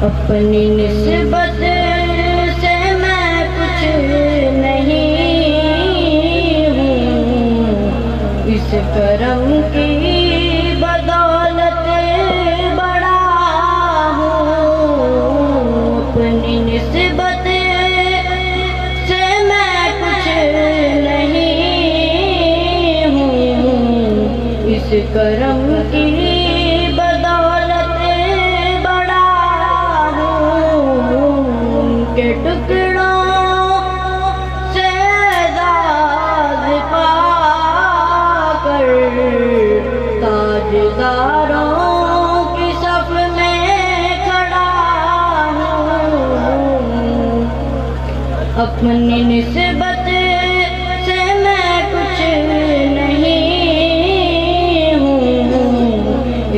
اپنی نسبت سے میں کچھ نہیں ہوں، اس کرم کی بدولت بڑا ہوں۔ اپنی نسبت سے میں کچھ نہیں ہوں، اس کرم کی ٹکڑوں سے اعزاز پا کر تاجداروں کی صف میں کھڑا ہوں۔ اپنی نسبت سے میں کچھ نہیں ہوں،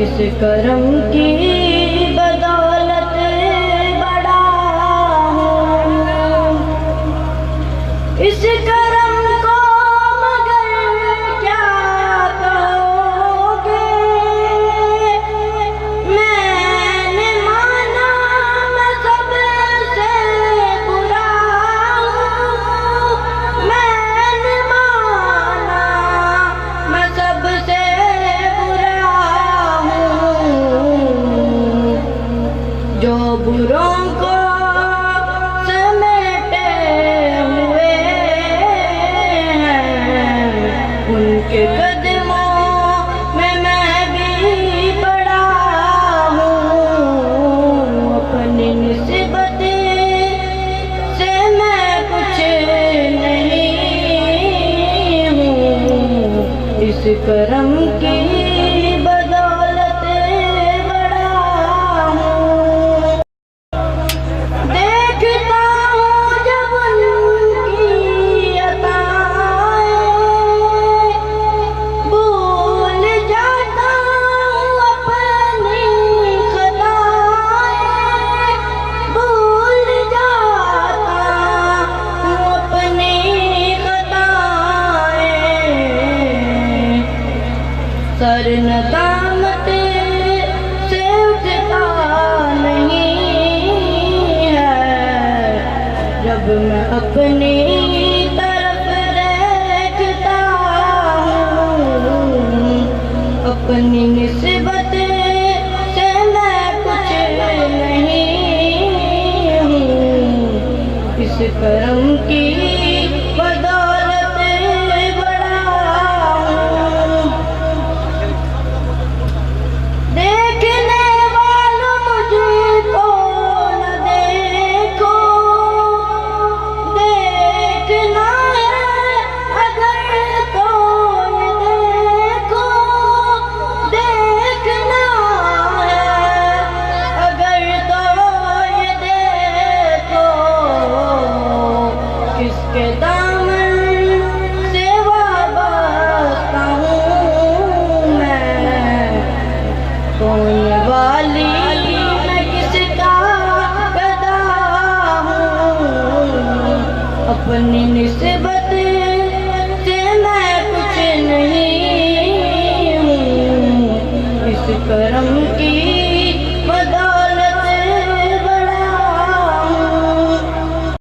اس کرم کی اس کرم کو مگر کیا کہو گے، میں نے مانا میں سب سے برا ہوں، میں نے مانا میں سب سے برا ہوں، جو بروں کو کے قدموں میں بھی پڑا ہوں۔ اپنی نسبت سے میں کچھ نہیں ہوں، اس کرم کی بدولت بڑا ہوں۔ دیکھتا ہوں جب ان کی سر ندامت سے اٹھتا نہیں ہے، جب میں اپنی طرف دیکھتا ہوں۔ اپنی نسبت سے میں کچھ نہیں ہوں، اس کرم کی